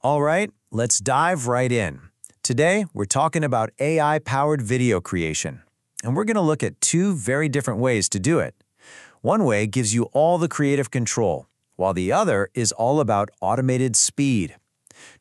All right, let's dive right in. Today, we're talking about AI-powered video creation, and we're going to look at two very different ways to do it. One way gives you all the creative control, while the other is all about automated speed.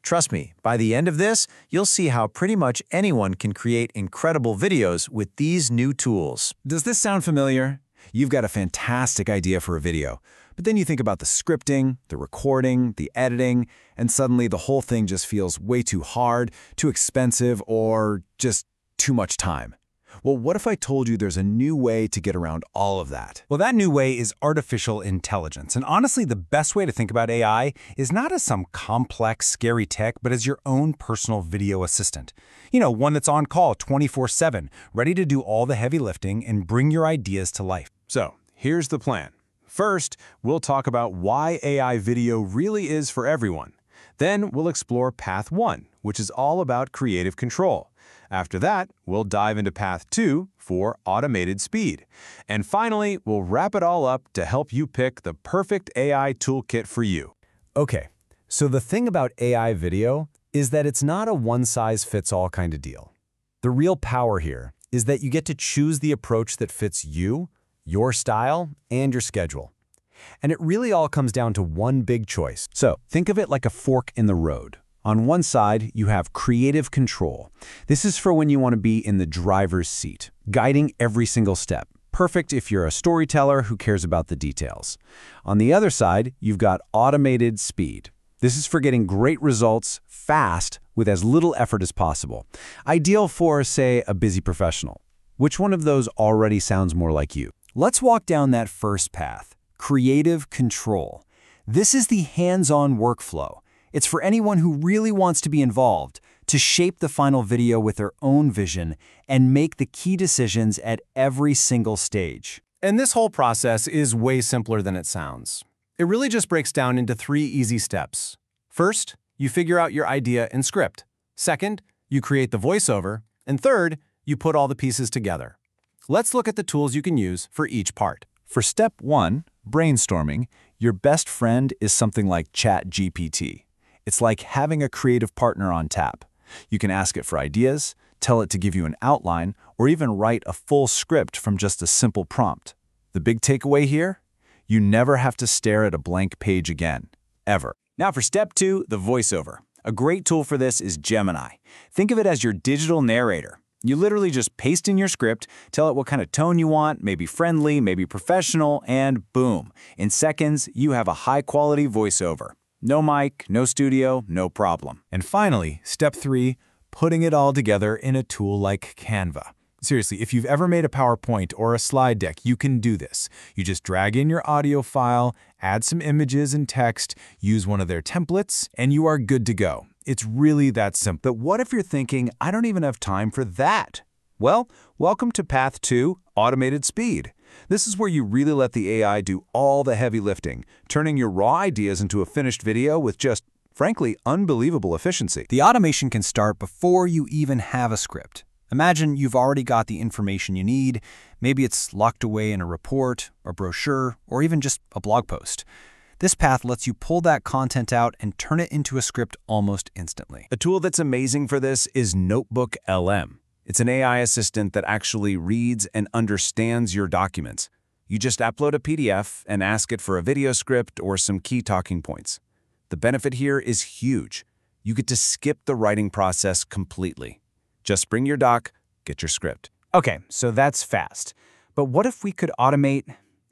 Trust me, by the end of this, you'll see how pretty much anyone can create incredible videos with these new tools. Does this sound familiar? You've got a fantastic idea for a video, but then you think about the scripting, the recording, the editing, and suddenly the whole thing just feels way too hard, too expensive, or just too much time. Well, what if I told you there's a new way to get around all of that? Well, that new way is artificial intelligence. And honestly, the best way to think about AI is not as some complex, scary tech, but as your own personal video assistant. You know, one that's on call 24/7, ready to do all the heavy lifting and bring your ideas to life. So, here's the plan. First, we'll talk about why AI video really is for everyone. Then we'll explore Path 1, which is all about creative control. After that, we'll dive into Path 2 for automated speed. And finally, we'll wrap it all up to help you pick the perfect AI toolkit for you. Okay, so the thing about AI video is that it's not a one-size-fits-all kind of deal. The real power here is that you get to choose the approach that fits you, your style, and your schedule. And it really all comes down to one big choice. So think of it like a fork in the road. On one side, you have creative control. This is for when you want to be in the driver's seat, guiding every single step. Perfect if you're a storyteller who cares about the details. On the other side, you've got automated speed. This is for getting great results fast with as little effort as possible. Ideal for, say, a busy professional. Which one of those already sounds more like you? Let's walk down that first path, creative control. This is the hands-on workflow. It's for anyone who really wants to be involved, to shape the final video with their own vision and make the key decisions at every single stage. And this whole process is way simpler than it sounds. It really just breaks down into 3 easy steps. First, you figure out your idea and script. Second, you create the voiceover. And third, you put all the pieces together. Let's look at the tools you can use for each part. For step 1, brainstorming, your best friend is something like ChatGPT. It's like having a creative partner on tap. You can ask it for ideas, tell it to give you an outline, or even write a full script from just a simple prompt. The big takeaway here? You never have to stare at a blank page again, ever. Now for step 2, the voiceover. A great tool for this is Gemini. Think of it as your digital narrator. You literally just paste in your script, tell it what kind of tone you want, maybe friendly, maybe professional, and boom. In seconds, you have a high-quality voiceover. No mic, no studio, no problem. And finally, step 3, putting it all together in a tool like Canva. Seriously, if you've ever made a PowerPoint or a slide deck, you can do this. You just drag in your audio file, add some images and text, use one of their templates, and you are good to go. It's really that simple. But what if you're thinking, I don't even have time for that? Well, welcome to Path 2, Automated Speed. This is where you really let the AI do all the heavy lifting, turning your raw ideas into a finished video with just, frankly, unbelievable efficiency. The automation can start before you even have a script. Imagine you've already got the information you need. Maybe it's locked away in a report, a brochure, or even just a blog post. This path lets you pull that content out and turn it into a script almost instantly. A tool that's amazing for this is Notebook LM. It's an AI assistant that actually reads and understands your documents. You just upload a PDF and ask it for a video script or some key talking points. The benefit here is huge. You get to skip the writing process completely. Just bring your doc, get your script. Okay, so that's fast. But what if we could automate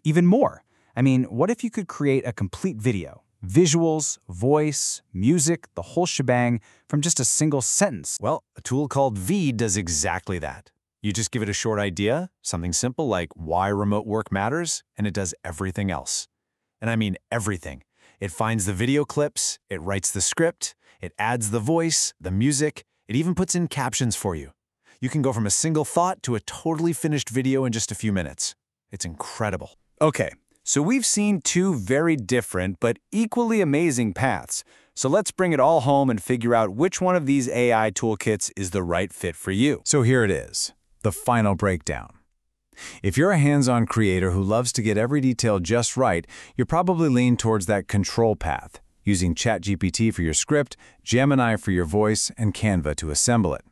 even more? I mean, what if you could create a complete video? Visuals, voice, music, the whole shebang from just a single sentence. Well, a tool called V does exactly that. You just give it a short idea, something simple like why remote work matters, and it does everything else. And I mean everything. It finds the video clips, it writes the script, it adds the voice, the music, it even puts in captions for you. You can go from a single thought to a totally finished video in just a few minutes. It's incredible. Okay, so we've seen 2 very different but equally amazing paths. So let's bring it all home and figure out which one of these AI toolkits is the right fit for you. So here it is, the final breakdown. If you're a hands-on creator who loves to get every detail just right, you're probably lean towards that control path. using ChatGPT for your script, Gemini for your voice, and Canva to assemble it.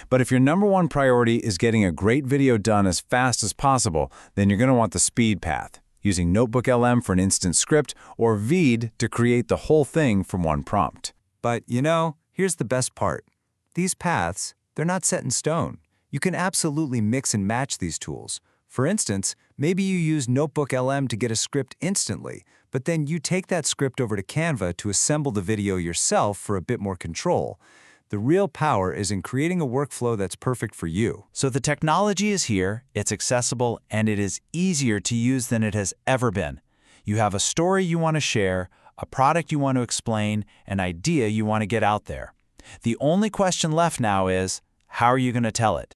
But if your number one priority is getting a great video done as fast as possible, then you're going to want the speed path, using NotebookLM for an instant script or Veed to create the whole thing from one prompt. But, here's the best part. These paths, they're not set in stone. You can absolutely mix and match these tools. For instance, maybe you use NotebookLM to get a script instantly, but then you take that script over to Canva to assemble the video yourself for a bit more control. The real power is in creating a workflow that's perfect for you. So the technology is here, it's accessible, and it is easier to use than it has ever been. You have a story you want to share, a product you want to explain, an idea you want to get out there. The only question left now is, how are you going to tell it?